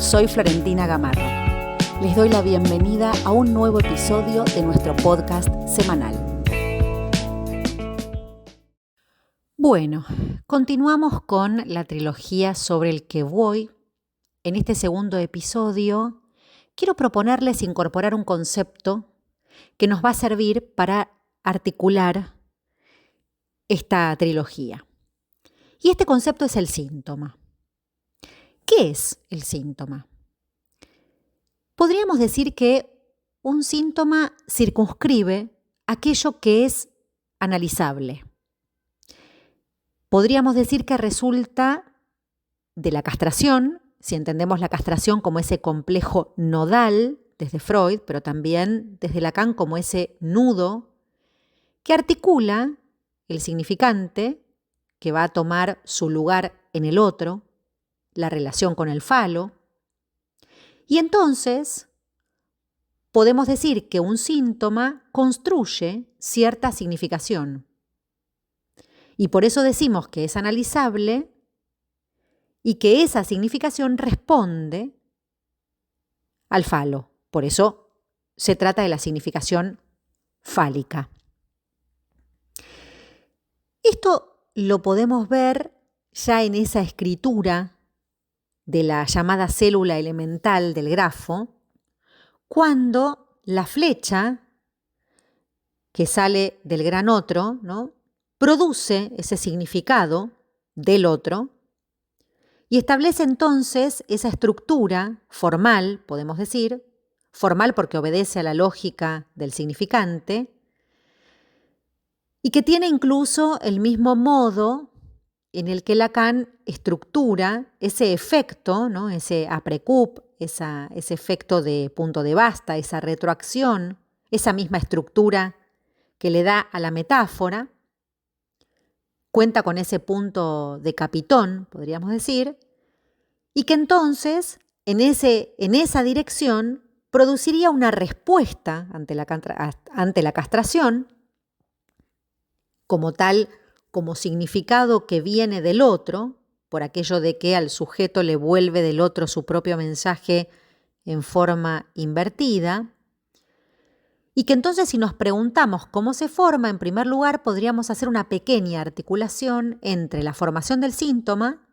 soy Florentina Gamarro. Les doy la bienvenida a un nuevo episodio de nuestro podcast semanal. Bueno, continuamos con la trilogía sobre el que voy. En este segundo episodio quiero proponerles incorporar un concepto que nos va a servir para articular esta trilogía. Y este concepto es el síntoma. ¿Qué es el síntoma? Podríamos decir que un síntoma circunscribe aquello que es analizable. Podríamos decir que resulta de la castración, si entendemos la castración como ese complejo nodal desde Freud, pero también desde Lacan como ese nudo que articula el significante que va a tomar su lugar en el otro, la relación con el falo. Y entonces podemos decir que un síntoma construye cierta significación. Y por eso decimos que es analizable y que esa significación responde al falo. Por eso se trata de la significación fálica. Esto lo podemos ver ya en esa escritura de la llamada célula elemental del grafo, cuando la flecha que sale del gran otro, ¿no?, produce ese significado del otro y establece entonces esa estructura formal, podemos decir, formal porque obedece a la lógica del significante, y que tiene incluso el mismo modo en el que Lacan estructura ese efecto, ¿no?, ese après-coup, ese efecto de punto de basta, esa retroacción, esa misma estructura que le da a la metáfora, cuenta con ese punto de capitón, podríamos decir, y que entonces en esa dirección produciría una respuesta ante la castración, como tal, como significado que viene del otro, por aquello de que al sujeto le vuelve del otro su propio mensaje en forma invertida, y que entonces si nos preguntamos cómo se forma, en primer lugar podríamos hacer una pequeña articulación entre la formación del síntoma,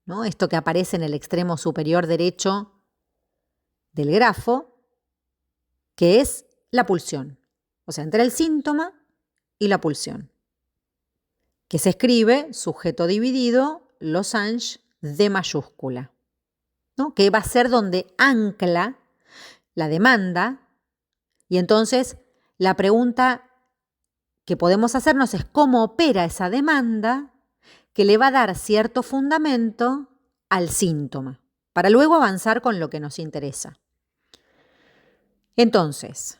¿no?, esto que aparece en el extremo superior derecho del grafo, que es la pulsión, o sea, entre el síntoma y la pulsión, que se escribe sujeto dividido, losange, D mayúscula, ¿no?, que va a ser donde ancla la demanda. Y entonces la pregunta que podemos hacernos es cómo opera esa demanda que le va a dar cierto fundamento al síntoma, para luego avanzar con lo que nos interesa. Entonces,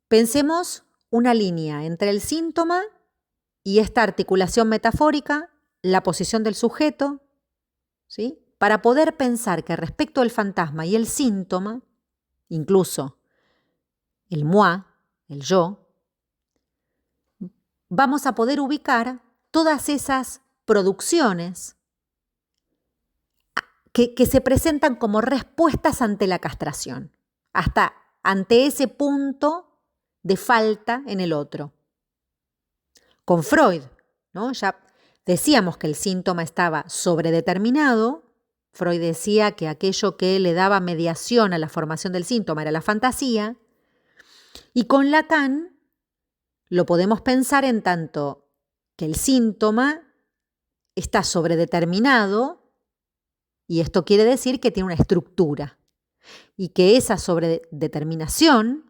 pensemos una línea entre el síntoma y esta articulación metafórica, la posición del sujeto, ¿sí?, para poder pensar que respecto al fantasma y el síntoma, incluso el moi, el yo, vamos a poder ubicar todas esas producciones que se presentan como respuestas ante la castración, hasta ante ese punto de falta en el otro. Con Freud, ¿no?, ya decíamos que el síntoma estaba sobredeterminado. Freud decía que aquello que le daba mediación a la formación del síntoma era la fantasía. Y con Lacan lo podemos pensar en tanto que el síntoma está sobredeterminado, y esto quiere decir que tiene una estructura, y que esa sobredeterminación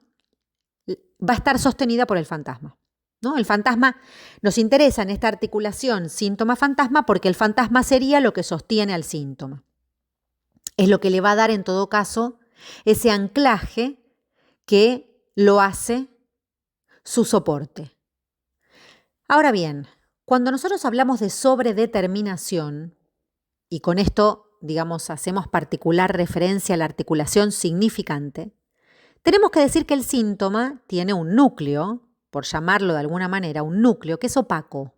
va a estar sostenida por el fantasma, ¿no? El fantasma nos interesa en esta articulación síntoma-fantasma porque el fantasma sería lo que sostiene al síntoma. Es lo que le va a dar en todo caso ese anclaje que lo hace su soporte. Ahora bien, cuando nosotros hablamos de sobredeterminación, y con esto, digamos, hacemos particular referencia a la articulación significante, tenemos que decir que el síntoma tiene un núcleo, por llamarlo de alguna manera, un núcleo que es opaco.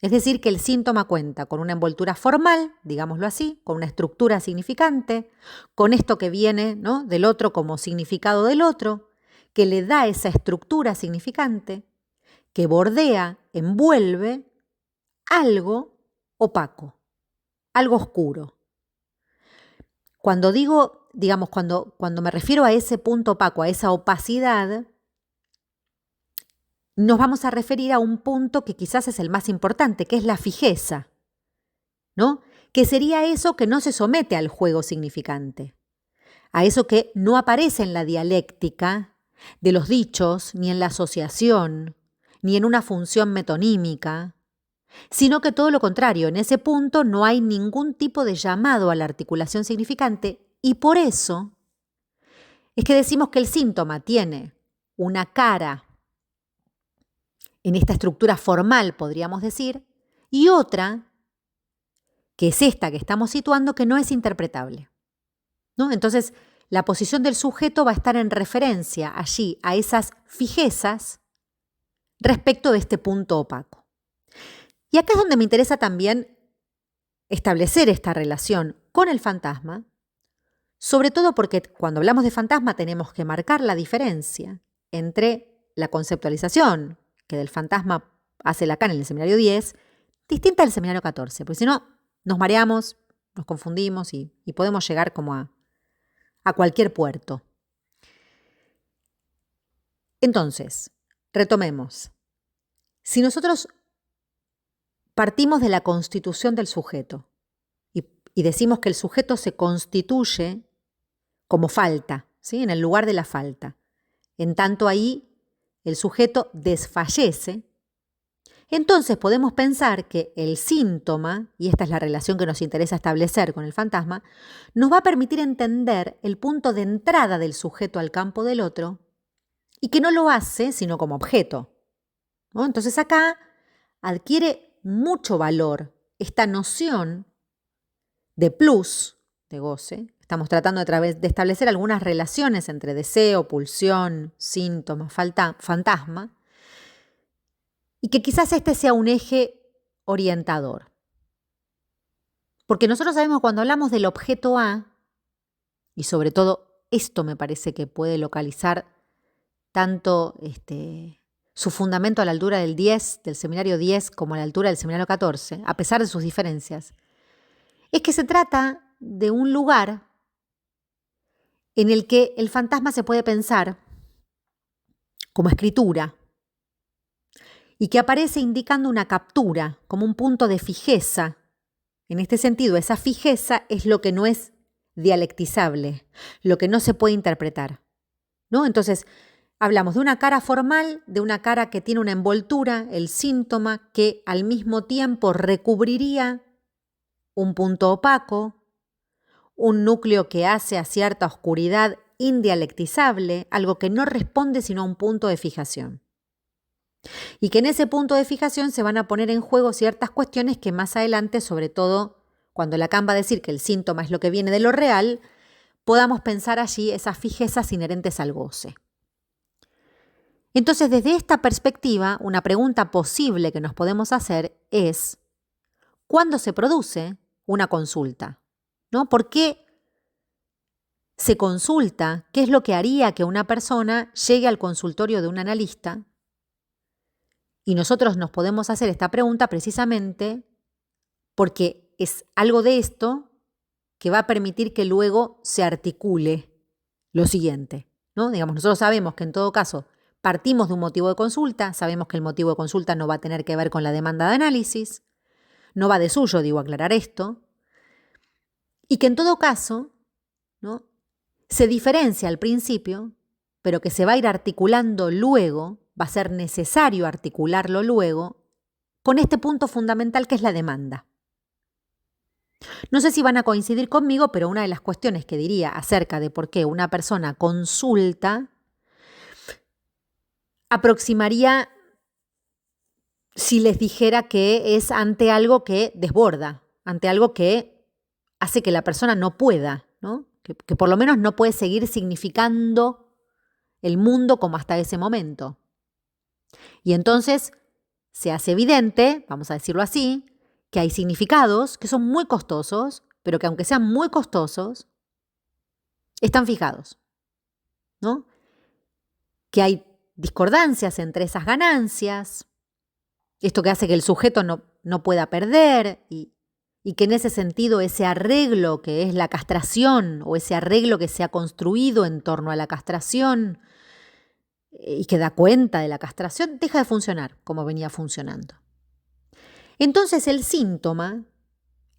Es decir, que el síntoma cuenta con una envoltura formal, digámoslo así, con una estructura significante, con esto que viene, ¿no?, del otro como significado del otro, que le da esa estructura significante, que bordea, envuelve algo opaco, algo oscuro. Cuando digo, digamos, cuando me refiero a ese punto opaco, a esa opacidad, nos vamos a referir a un punto que quizás es el más importante, que es la fijeza, ¿no? Que sería eso que no se somete al juego significante, a eso que no aparece en la dialéctica de los dichos, ni en la asociación, ni en una función metonímica, sino que todo lo contrario, en ese punto no hay ningún tipo de llamado a la articulación significante y por eso es que decimos que el síntoma tiene una cara en esta estructura formal, podríamos decir, y otra, que es esta que estamos situando, que no es interpretable, ¿no? Entonces, la posición del sujeto va a estar en referencia allí a esas fijezas respecto de este punto opaco. Y acá es donde me interesa también establecer esta relación con el fantasma, sobre todo porque cuando hablamos de fantasma tenemos que marcar la diferencia entre la conceptualización que del fantasma hace Lacan en el seminario 10, distinta al seminario 14, porque si no nos mareamos, nos confundimos y podemos llegar como a cualquier puerto. Entonces, retomemos. Si nosotros partimos de la constitución del sujeto y decimos que el sujeto se constituye como falta, ¿sí?, en el lugar de la falta, en tanto ahí el sujeto desfallece, entonces podemos pensar que el síntoma, y esta es la relación que nos interesa establecer con el fantasma, nos va a permitir entender el punto de entrada del sujeto al campo del otro y que no lo hace sino como objeto, ¿no? Entonces acá adquiere mucho valor esta noción de plus, de goce. Estamos tratando de establecer algunas relaciones entre deseo, pulsión, síntoma, fantasma, y que quizás este sea un eje orientador. Porque nosotros sabemos cuando hablamos del objeto A, y sobre todo esto me parece que puede localizar tanto su fundamento a la altura del 10, del seminario 10, como a la altura del seminario 14, a pesar de sus diferencias, es que se trata de un lugar en el que el fantasma se puede pensar como escritura y que aparece indicando una captura, como un punto de fijeza. En este sentido, esa fijeza es lo que no es dialectizable, lo que no se puede interpretar, ¿no? Entonces, hablamos de una cara formal, de una cara que tiene una envoltura, el síntoma, que al mismo tiempo recubriría un punto opaco, un núcleo que hace a cierta oscuridad indialectizable, algo que no responde sino a un punto de fijación. Y que en ese punto de fijación se van a poner en juego ciertas cuestiones que más adelante, sobre todo cuando Lacan va a decir que el síntoma es lo que viene de lo real, podamos pensar allí esas fijezas inherentes al goce. Entonces, desde esta perspectiva, una pregunta posible que nos podemos hacer es, ¿cuándo se produce una consulta? ¿No? ¿Por qué se consulta? ¿Qué es lo que haría que una persona llegue al consultorio de un analista? Y nosotros nos podemos hacer esta pregunta precisamente porque es algo de esto que va a permitir que luego se articule lo siguiente, ¿no? Digamos, nosotros sabemos que en todo caso partimos de un motivo de consulta, sabemos que el motivo de consulta no va a tener que ver con la demanda de análisis, no va de suyo, digo, aclarar esto, y que en todo caso, ¿no?, se diferencia al principio, pero que se va a ir articulando luego, va a ser necesario articularlo luego, con este punto fundamental que es la demanda. No sé si van a coincidir conmigo, pero una de las cuestiones que diría acerca de por qué una persona consulta aproximaría si les dijera que es ante algo que desborda, ante algo que hace que la persona no pueda, ¿no? Que por lo menos no puede seguir significando el mundo como hasta ese momento. Y entonces se hace evidente, vamos a decirlo así, que hay significados que son muy costosos, pero que aunque sean muy costosos, están fijados, ¿no? Que hay discordancias entre esas ganancias, esto que hace que el sujeto no pueda perder y que en ese sentido ese arreglo que es la castración o ese arreglo que se ha construido en torno a la castración y que da cuenta de la castración, deja de funcionar como venía funcionando. Entonces el síntoma,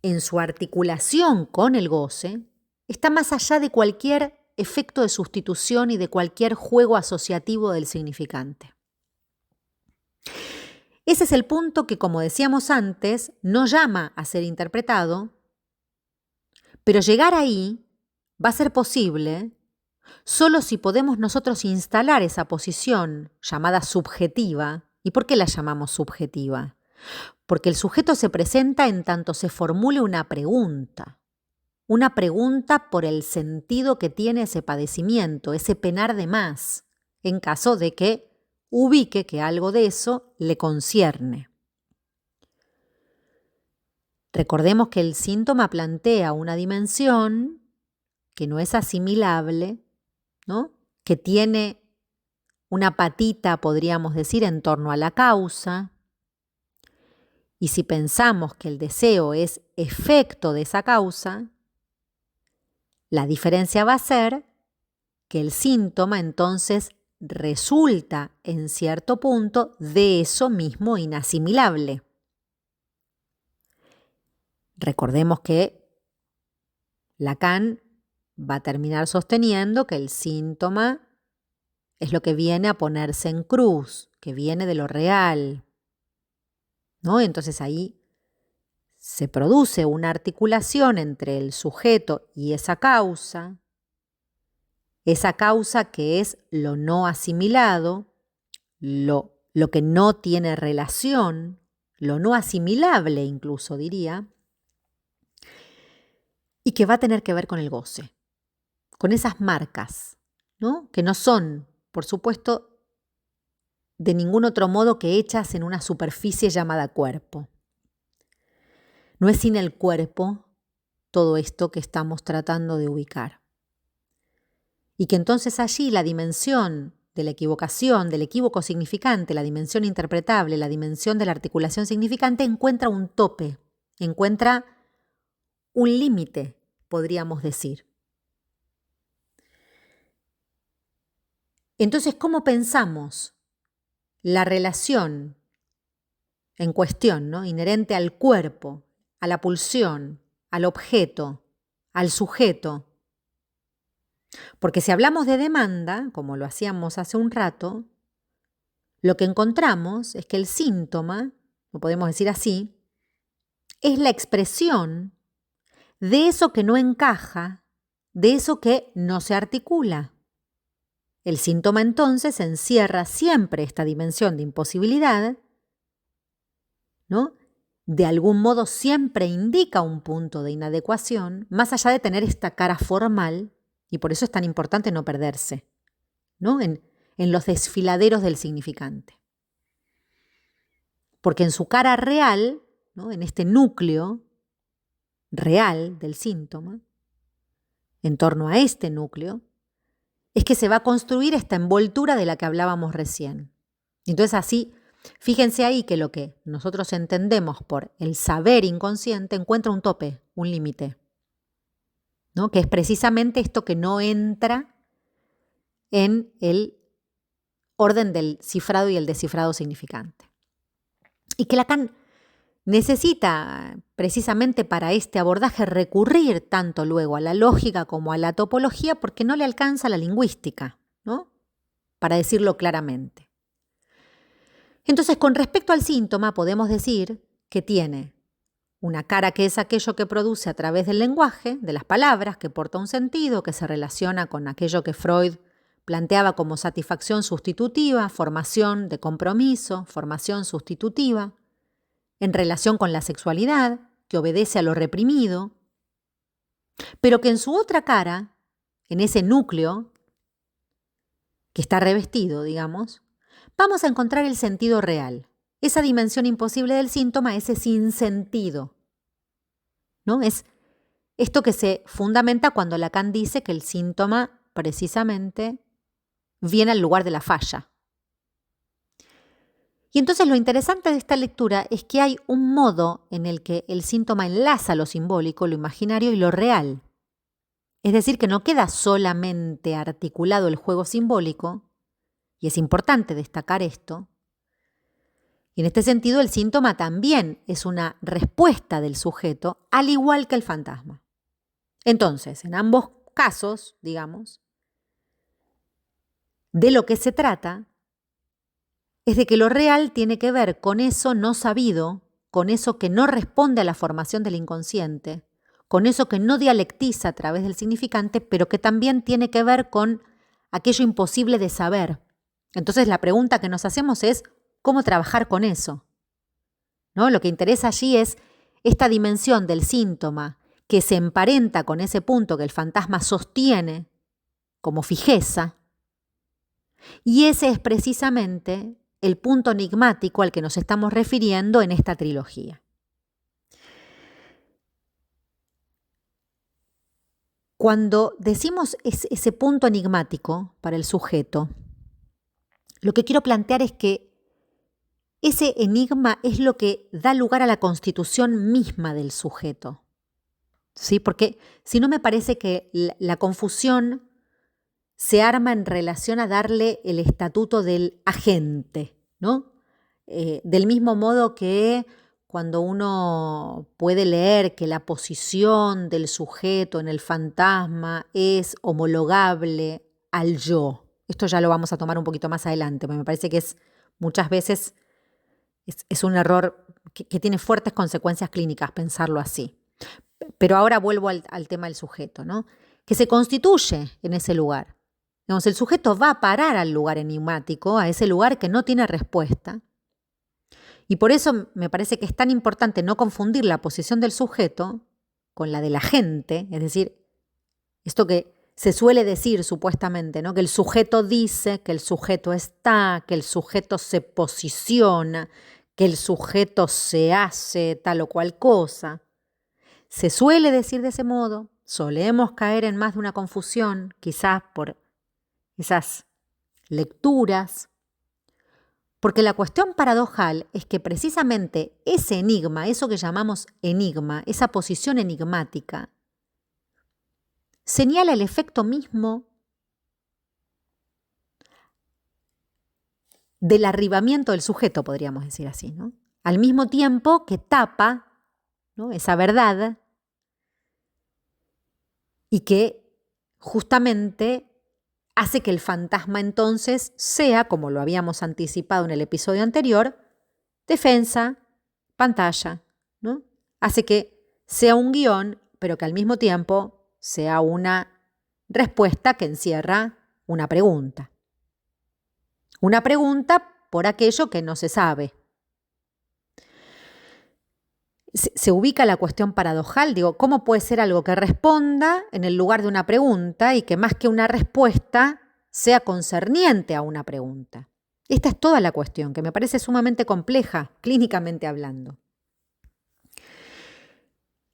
en su articulación con el goce, está más allá de cualquier efecto de sustitución y de cualquier juego asociativo del significante. Ese es el punto que, como decíamos antes, no llama a ser interpretado, pero llegar ahí va a ser posible solo si podemos nosotros instalar esa posición llamada subjetiva. ¿Y por qué la llamamos subjetiva? Porque el sujeto se presenta en tanto se formule una pregunta por el sentido que tiene ese padecimiento, ese penar de más, en caso de que ubique que algo de eso le concierne. Recordemos que el síntoma plantea una dimensión que no es asimilable, ¿no? Que tiene una patita, podríamos decir, en torno a la causa. Y si pensamos que el deseo es efecto de esa causa, la diferencia va a ser que el síntoma entonces resulta en cierto punto de eso mismo inasimilable. Recordemos que Lacan va a terminar sosteniendo que el síntoma es lo que viene a ponerse en cruz, que viene de lo real, ¿no? Entonces ahí se produce una articulación entre el sujeto y esa causa que es lo no asimilado, lo que no tiene relación, lo no asimilable incluso diría, y que va a tener que ver con el goce, con esas marcas, ¿no? Que no son, por supuesto, de ningún otro modo que hechas en una superficie llamada cuerpo. No es sin el cuerpo todo esto que estamos tratando de ubicar. Y que entonces allí la dimensión de la equivocación, del equívoco significante, la dimensión interpretable, la dimensión de la articulación significante encuentra un tope, encuentra un límite, podríamos decir. Entonces, ¿cómo pensamos la relación en cuestión, ¿no? Inherente al cuerpo, a la pulsión, al objeto, al sujeto? Porque si hablamos de demanda, como lo hacíamos hace un rato, lo que encontramos es que el síntoma, lo podemos decir así, es la expresión de eso que no encaja, de eso que no se articula. El síntoma entonces encierra siempre esta dimensión de imposibilidad, ¿no? De algún modo siempre indica un punto de inadecuación, más allá de tener esta cara formal, y por eso es tan importante no perderse, ¿no? En los desfiladeros del significante. Porque en su cara real, ¿no? En este núcleo real del síntoma, en torno a este núcleo, es que se va a construir esta envoltura de la que hablábamos recién. Entonces así, fíjense ahí que lo que nosotros entendemos por el saber inconsciente encuentra un tope, un límite, ¿no? Que es precisamente esto que no entra en el orden del cifrado y el descifrado significante. Y que Lacan necesita precisamente para este abordaje recurrir tanto luego a la lógica como a la topología porque no le alcanza la lingüística, ¿no? Para decirlo claramente. Entonces, con respecto al síntoma, podemos decir que tiene una cara que es aquello que produce a través del lenguaje, de las palabras, que porta un sentido, que se relaciona con aquello que Freud planteaba como satisfacción sustitutiva, formación de compromiso, formación sustitutiva, en relación con la sexualidad, que obedece a lo reprimido, pero que en su otra cara, en ese núcleo que está revestido, digamos, vamos a encontrar el sentido real, esa dimensión imposible del síntoma, ese sinsentido, ¿no? Es esto que se fundamenta cuando Lacan dice que el síntoma precisamente viene al lugar de la falla. Y entonces lo interesante de esta lectura es que hay un modo en el que el síntoma enlaza lo simbólico, lo imaginario y lo real. Es decir, que no queda solamente articulado el juego simbólico, y es importante destacar esto. Y en este sentido el síntoma también es una respuesta del sujeto, al igual que el fantasma. Entonces, en ambos casos, digamos, de lo que se trata es de que lo real tiene que ver con eso no sabido, con eso que no responde a la formación del inconsciente, con eso que no dialectiza a través del significante, pero que también tiene que ver con aquello imposible de saber. Entonces la pregunta que nos hacemos es, ¿cómo trabajar con eso? ¿No? Lo que interesa allí es esta dimensión del síntoma que se emparenta con ese punto que el fantasma sostiene como fijeza, y ese es precisamente el punto enigmático al que nos estamos refiriendo en esta trilogía. Cuando decimos ese punto enigmático para el sujeto, lo que quiero plantear es que ese enigma es lo que da lugar a la constitución misma del sujeto. ¿Sí? Porque si no, me parece que la confusión se arma en relación a darle el estatuto del agente, ¿no? Del mismo modo que cuando uno puede leer que la posición del sujeto en el fantasma es homologable al yo. Esto ya lo vamos a tomar un poquito más adelante, porque me parece que muchas veces es un error que tiene fuertes consecuencias clínicas pensarlo así. Pero ahora vuelvo al tema del sujeto, ¿no? Que se constituye en ese lugar. Digamos, el sujeto va a parar al lugar enigmático, a ese lugar que no tiene respuesta. Y por eso me parece que es tan importante no confundir la posición del sujeto con la del agente, es decir, esto que se suele decir supuestamente, ¿no? Que el sujeto dice, que el sujeto está, que el sujeto se posiciona, que el sujeto se hace tal o cual cosa. Se suele decir de ese modo, solemos caer en más de una confusión, quizás por esas lecturas, porque la cuestión paradojal es que precisamente ese enigma, eso que llamamos enigma, esa posición enigmática, señala el efecto mismo del arribamiento del sujeto, podríamos decir así, ¿no? Al mismo tiempo que tapa, ¿no?, esa verdad y que justamente hace que el fantasma entonces sea, como lo habíamos anticipado en el episodio anterior, defensa, pantalla, ¿no? Hace que sea un guión, pero que al mismo tiempo sea una respuesta que encierra una pregunta. Una pregunta por aquello que no se sabe. Se ubica la cuestión paradojal, digo, ¿cómo puede ser algo que responda en el lugar de una pregunta y que más que una respuesta sea concerniente a una pregunta? Esta es toda la cuestión, que me parece sumamente compleja, clínicamente hablando.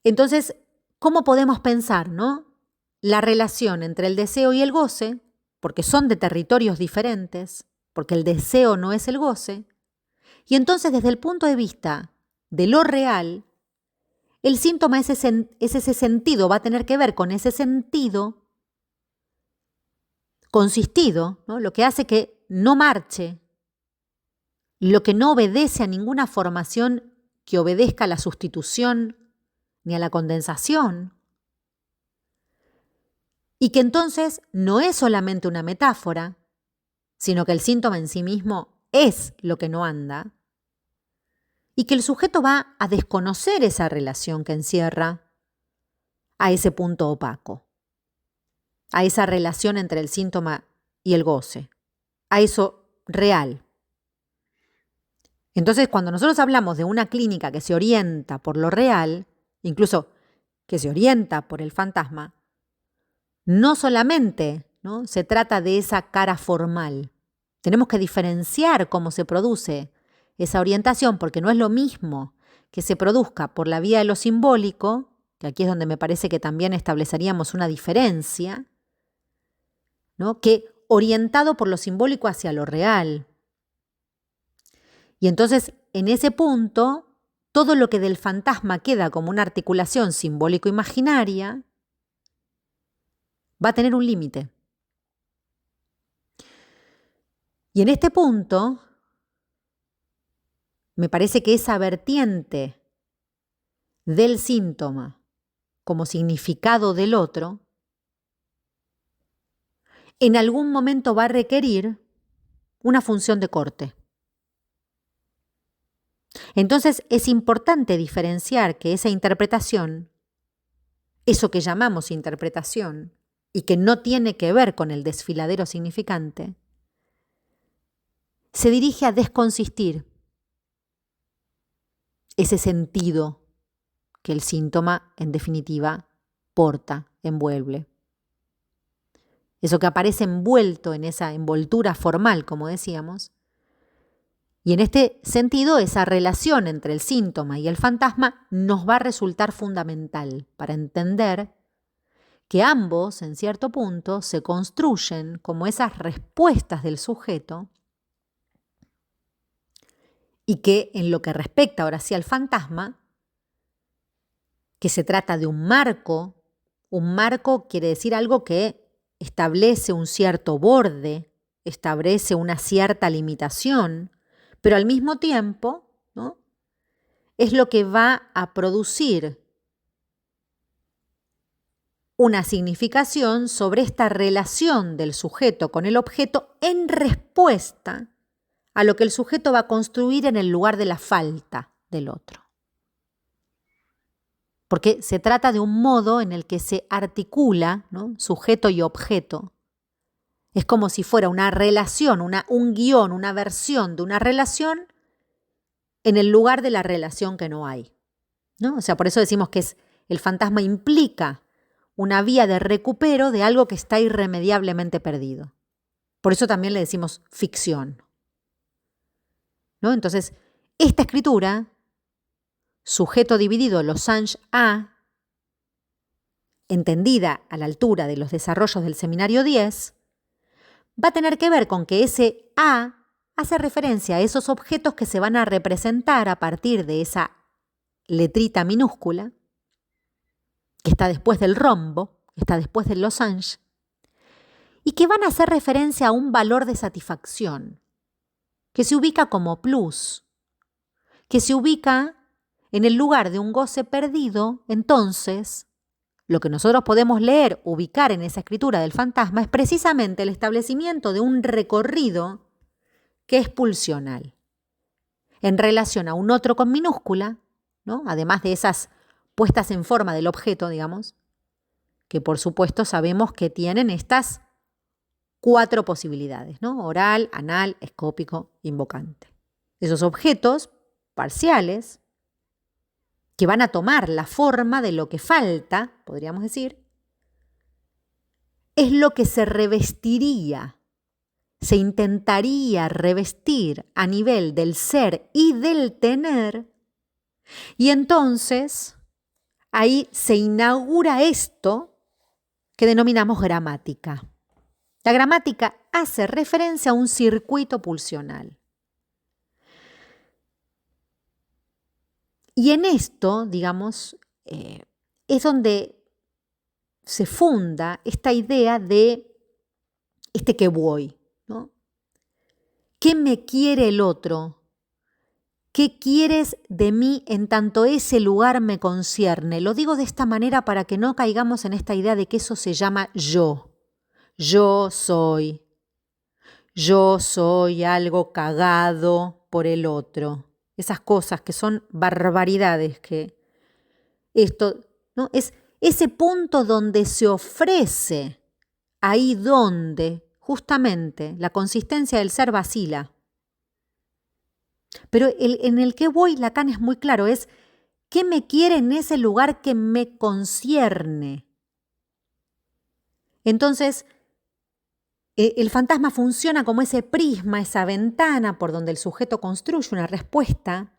Entonces, ¿cómo podemos pensar, ¿no?, la relación entre el deseo y el goce? Porque son de territorios diferentes, porque el deseo no es el goce. Y entonces, desde el punto de vista de lo real, el síntoma es ese sentido, va a tener que ver con ese sentido consistido, ¿no?, lo que hace que no marche, lo que no obedece a ninguna formación que obedezca a la sustitución ni a la condensación, y que entonces no es solamente una metáfora, sino que el síntoma en sí mismo es lo que no anda, y que el sujeto va a desconocer esa relación que encierra a ese punto opaco, a esa relación entre el síntoma y el goce, a eso real. Entonces, cuando nosotros hablamos de una clínica que se orienta por lo real, incluso que se orienta por el fantasma, no solamente, ¿no?, se trata de esa cara formal. Tenemos que diferenciar cómo se produce esa orientación, porque no es lo mismo que se produzca por la vía de lo simbólico, que aquí es donde me parece que también estableceríamos una diferencia, ¿no?, que orientado por lo simbólico hacia lo real. Y entonces, en ese punto, todo lo que del fantasma queda como una articulación simbólico-imaginaria va a tener un límite. Y en este punto, me parece que esa vertiente del síntoma como significado del otro, en algún momento va a requerir una función de corte. Entonces es importante diferenciar que esa interpretación, eso que llamamos interpretación, y que no tiene que ver con el desfiladero significante, se dirige a desconsistir ese sentido que el síntoma, en definitiva, porta, envuelve. Eso que aparece envuelto en esa envoltura formal, como decíamos. Y en este sentido, esa relación entre el síntoma y el fantasma nos va a resultar fundamental para entender que ambos, en cierto punto, se construyen como esas respuestas del sujeto y que en lo que respecta ahora sí al fantasma, que se trata de un marco quiere decir algo que establece un cierto borde, establece una cierta limitación, pero al mismo tiempo, ¿no?, es lo que va a producir una significación sobre esta relación del sujeto con el objeto en respuesta a lo que el sujeto va a construir en el lugar de la falta del otro. Porque se trata de un modo en el que se articula, ¿no?, sujeto y objeto. Es como si fuera una relación, un guión, una versión de una relación en el lugar de la relación que no hay, ¿no? O sea, por eso decimos que el fantasma implica una vía de recupero de algo que está irremediablemente perdido. Por eso también le decimos ficción, ¿no? Entonces, esta escritura, sujeto dividido losange A, entendida a la altura de los desarrollos del seminario 10, va a tener que ver con que ese A hace referencia a esos objetos que se van a representar a partir de esa letrita minúscula que está después del rombo, que está después del losange, y que van a hacer referencia a un valor de satisfacción que se ubica como plus, que se ubica en el lugar de un goce perdido. Entonces, lo que nosotros podemos leer, ubicar en esa escritura del fantasma es precisamente el establecimiento de un recorrido que es pulsional en relación a un otro con minúscula, ¿no?, además de esas puestas en forma del objeto, digamos, que por supuesto sabemos que tienen estas 4 posibilidades, ¿no?, oral, anal, escópico, invocante. Esos objetos parciales que van a tomar la forma de lo que falta, podríamos decir, es lo que se revestiría, se intentaría revestir a nivel del ser y del tener, y entonces ahí se inaugura esto que denominamos gramática. La gramática hace referencia a un circuito pulsional. Y en esto, digamos, es donde se funda esta idea de este que voy, ¿no? ¿Qué me quiere el otro? ¿Qué quieres de mí en tanto ese lugar me concierne? Lo digo de esta manera para que no caigamos en esta idea de que eso se llama yo. Yo soy algo cagado por el otro. Esas cosas que son barbaridades, que esto, ¿no?, es ese punto donde se ofrece, ahí donde justamente la consistencia del ser vacila. Pero en el que voy, Lacan es muy claro, es ¿qué me quiere en ese lugar que me concierne? Entonces, El fantasma funciona como ese prisma, esa ventana por donde el sujeto construye una respuesta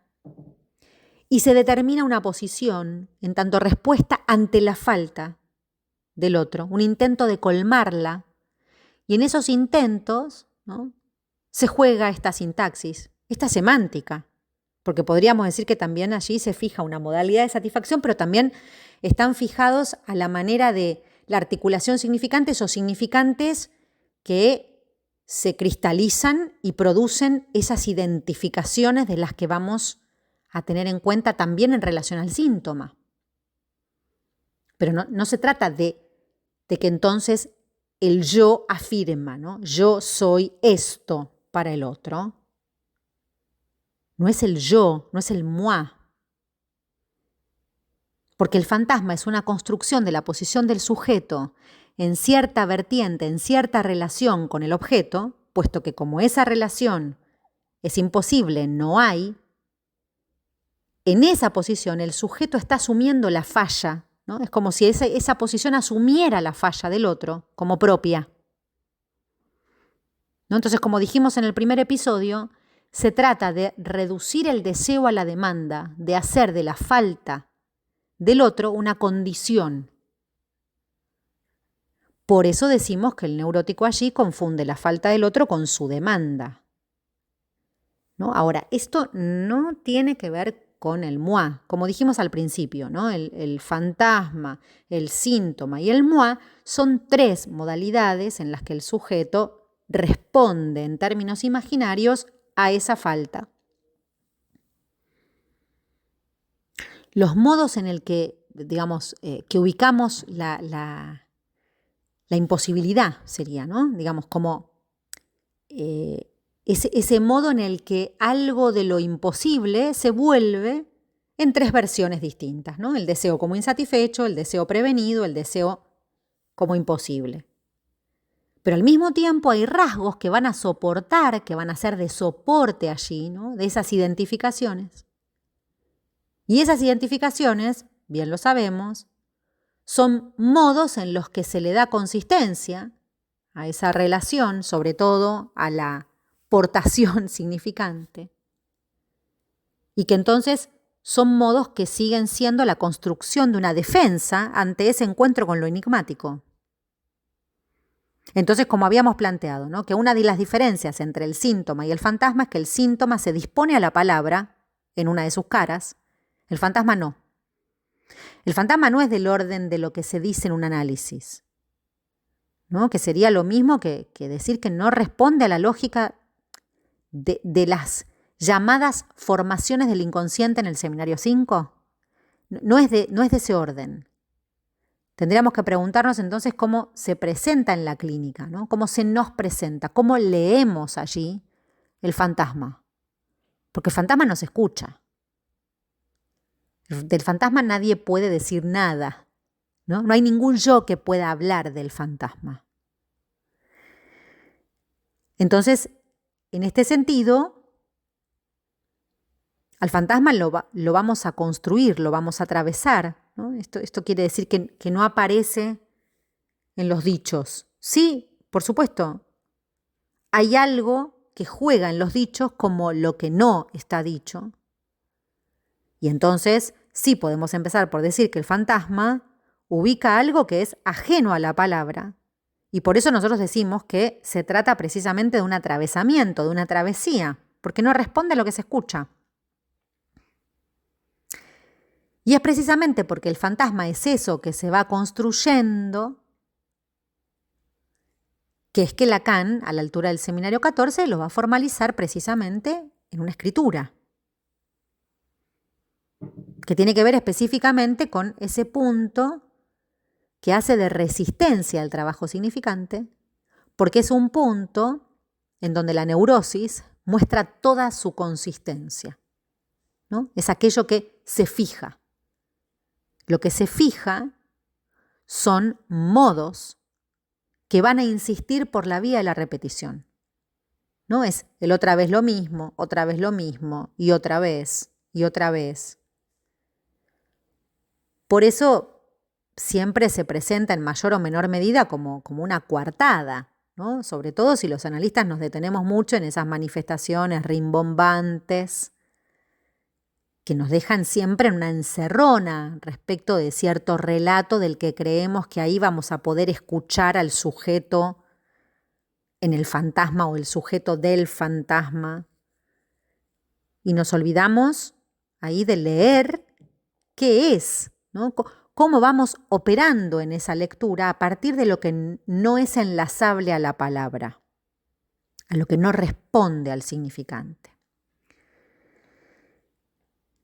y se determina una posición en tanto respuesta ante la falta del otro, un intento de colmarla. Y en esos intentos, ¿no?, se juega esta sintaxis, esta semántica, porque podríamos decir que también allí se fija una modalidad de satisfacción, pero también están fijados a la manera de la articulación significantes o significantes que se cristalizan y producen esas identificaciones de las que vamos a tener en cuenta también en relación al síntoma. Pero no se trata de que entonces el yo afirma, ¿no? Yo soy esto para el otro. No es el yo, no es el moi. Porque el fantasma es una construcción de la posición del sujeto en cierta vertiente, en cierta relación con el objeto, puesto que como esa relación es imposible, no hay, en esa posición el sujeto está asumiendo la falla, ¿no? Es como si esa posición asumiera la falla del otro como propia, ¿no? Entonces, como dijimos en el primer episodio, se trata de reducir el deseo a la demanda, de hacer de la falta del otro una condición. Por eso decimos que el neurótico allí confunde la falta del otro con su demanda, ¿no? Ahora, esto no tiene que ver con el moi, como dijimos al principio, ¿no? El fantasma, el síntoma y el moi son tres modalidades en las que el sujeto responde en términos imaginarios a esa falta. Los modos en el que, digamos, que ubicamos la imposibilidad sería, ¿no? Digamos, como ese modo en el que algo de lo imposible se vuelve en tres versiones distintas, ¿no? El deseo como insatisfecho, el deseo prevenido, el deseo como imposible. Pero al mismo tiempo hay rasgos que van a soportar, que van a ser de soporte allí, ¿no?, de esas identificaciones. Y esas identificaciones, bien lo sabemos, son modos en los que se le da consistencia a esa relación, sobre todo a la portación significante, y que entonces son modos que siguen siendo la construcción de una defensa ante ese encuentro con lo enigmático. Entonces, como habíamos planteado, ¿no?, que una de las diferencias entre el síntoma y el fantasma es que el síntoma se dispone a la palabra en una de sus caras, el fantasma no. El fantasma no es del orden de lo que se dice en un análisis, ¿no?, que sería lo mismo que decir que no responde a la lógica de las llamadas formaciones del inconsciente en el seminario 5. No es de ese orden. Tendríamos que preguntarnos entonces cómo se presenta en la clínica, ¿no?, cómo se nos presenta, cómo leemos allí el fantasma. Porque el fantasma no se escucha. Del fantasma nadie puede decir nada, ¿no? No hay ningún yo que pueda hablar del fantasma. Entonces, en este sentido, al fantasma lo vamos a construir, lo vamos a atravesar, ¿no? Esto quiere decir que no aparece en los dichos. Sí, por supuesto, hay algo que juega en los dichos como lo que no está dicho. Y entonces sí podemos empezar por decir que el fantasma ubica algo que es ajeno a la palabra. Y por eso nosotros decimos que se trata precisamente de un atravesamiento, de una travesía, porque no responde a lo que se escucha. Y es precisamente porque el fantasma es eso que se va construyendo, que es que Lacan, a la altura del seminario 14, lo va a formalizar precisamente en una escritura, que tiene que ver específicamente con ese punto que hace de resistencia al trabajo significante, porque es un punto en donde la neurosis muestra toda su consistencia, ¿no? Es aquello que se fija. Lo que se fija son modos que van a insistir por la vía de la repetición. No es el otra vez lo mismo y otra vez y otra vez. Por eso siempre se presenta en mayor o menor medida como una coartada, ¿no? Sobre todo si los analistas nos detenemos mucho en esas manifestaciones rimbombantes que nos dejan siempre en una encerrona respecto de cierto relato del que creemos que ahí vamos a poder escuchar al sujeto en el fantasma o el sujeto del fantasma. Y nos olvidamos ahí de leer qué es, ¿no? Cómo vamos operando en esa lectura a partir de lo que no es enlazable a la palabra, a lo que no responde al significante.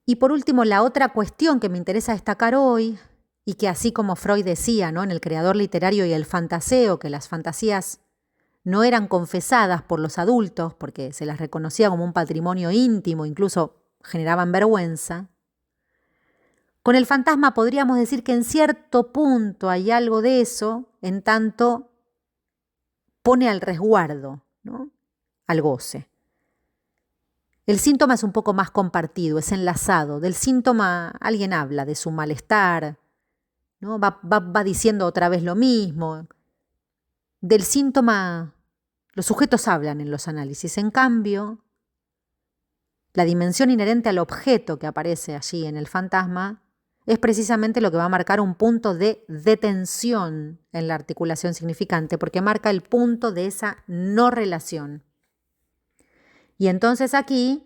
Y por último, la otra cuestión que me interesa destacar hoy, y que así como Freud decía, ¿no?, en El creador literario y el fantaseo, que las fantasías no eran confesadas por los adultos porque se las reconocía como un patrimonio íntimo, incluso generaban vergüenza. Con el fantasma podríamos decir que en cierto punto hay algo de eso, en tanto pone al resguardo, ¿no?, al goce. El síntoma es un poco más compartido, es enlazado. Del síntoma alguien habla de su malestar, ¿no? Va diciendo otra vez lo mismo. Del síntoma los sujetos hablan en los análisis. En cambio, la dimensión inherente al objeto que aparece allí en el fantasma es precisamente lo que va a marcar un punto de detención en la articulación significante, porque marca el punto de esa no relación. Y entonces aquí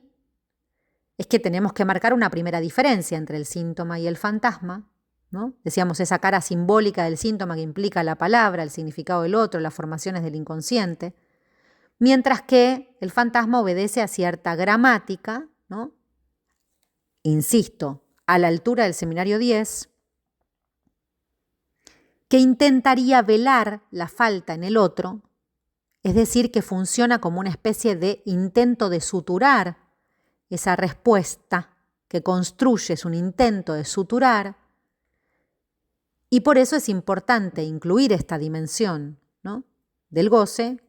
es que tenemos que marcar una primera diferencia entre el síntoma y el fantasma, ¿no? Decíamos esa cara simbólica del síntoma que implica la palabra, el significado del otro, las formaciones del inconsciente, mientras que el fantasma obedece a cierta gramática, ¿no? Insisto, a la altura del seminario 10, que intentaría velar la falta en el otro, es decir, que funciona como una especie de intento de suturar esa respuesta que construye, es un intento de suturar, y por eso es importante incluir esta dimensión, ¿no?, del goce,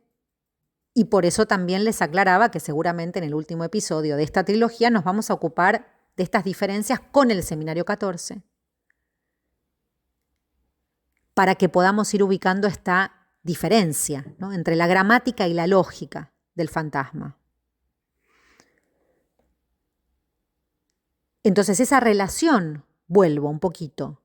y por eso también les aclaraba que seguramente en el último episodio de esta trilogía nos vamos a ocupar de estas diferencias con el seminario 14, para que podamos ir ubicando esta diferencia, ¿no?, entre la gramática y la lógica del fantasma. Entonces esa relación, vuelvo un poquito,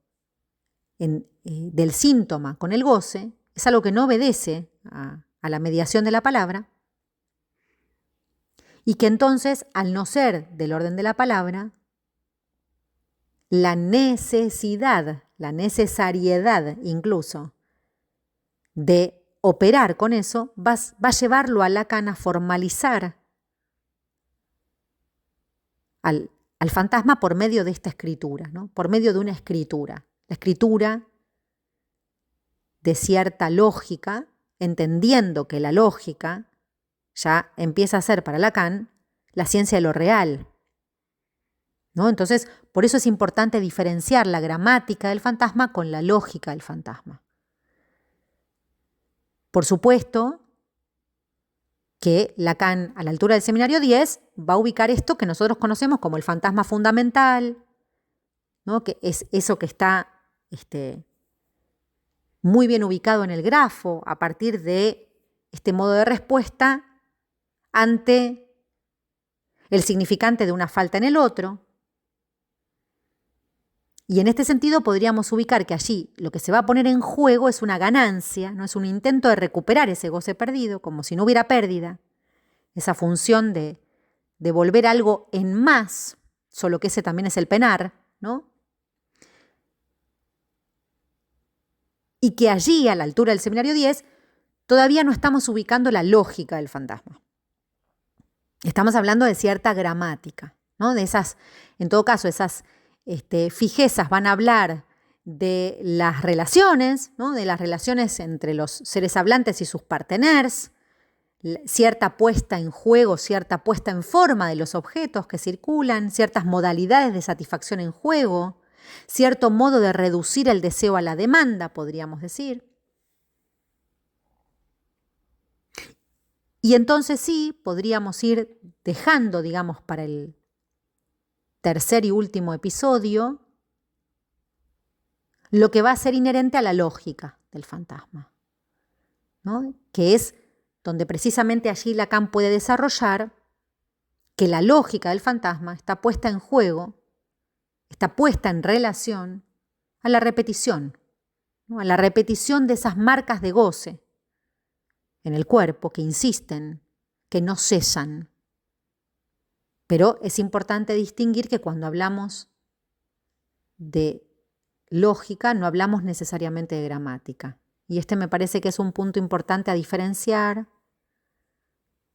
del síntoma con el goce, es algo que no obedece a la mediación de la palabra, y que entonces, al no ser del orden de la palabra, la necesidad, la necesariedad incluso, de operar con eso, va a llevarlo a Lacan a formalizar al fantasma por medio de esta escritura, ¿no?, por medio de una escritura. La escritura de cierta lógica, entendiendo que la lógica ya empieza a ser para Lacan la ciencia de lo real, ¿no? Entonces, por eso es importante diferenciar la gramática del fantasma con la lógica del fantasma. Por supuesto que Lacan, a la altura del seminario 10, va a ubicar esto que nosotros conocemos como el fantasma fundamental, ¿no?, que es eso que está muy bien ubicado en el grafo a partir de este modo de respuesta ante el significante de una falta en el otro. Y en este sentido podríamos ubicar que allí lo que se va a poner en juego es una ganancia, no es un intento de recuperar ese goce perdido, como si no hubiera pérdida, esa función de volver algo en más, solo que ese también es el penar, ¿no? Y que allí, a la altura del seminario 10, todavía no estamos ubicando la lógica del fantasma. Estamos hablando de cierta gramática, ¿no? De esas, en todo caso, esas fijezas van a hablar de las relaciones, ¿no?, de las relaciones entre los seres hablantes y sus parteners, cierta puesta en juego, cierta puesta en forma de los objetos que circulan, ciertas modalidades de satisfacción en juego, cierto modo de reducir el deseo a la demanda, podríamos decir. Y entonces sí, podríamos ir dejando, digamos, para el tercer y último episodio lo que va a ser inherente a la lógica del fantasma. ¿no? Que es donde precisamente allí Lacan puede desarrollar que la lógica del fantasma está puesta en juego, está puesta en relación a la repetición, ¿no? A la repetición de esas marcas de goce en el cuerpo que insisten, que no cesan. Pero es importante distinguir que cuando hablamos de lógica no hablamos necesariamente de gramática. Y este me parece que es un punto importante a diferenciar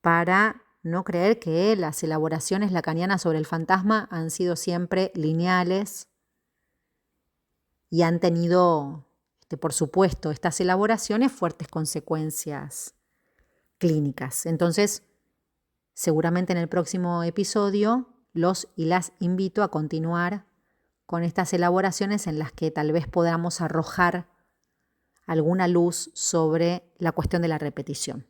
para no creer que las elaboraciones lacanianas sobre el fantasma han sido siempre lineales y han tenido, por supuesto, estas elaboraciones fuertes consecuencias clínicas. Entonces, seguramente en el próximo episodio los y las invito a continuar con estas elaboraciones en las que tal vez podamos arrojar alguna luz sobre la cuestión de la repetición.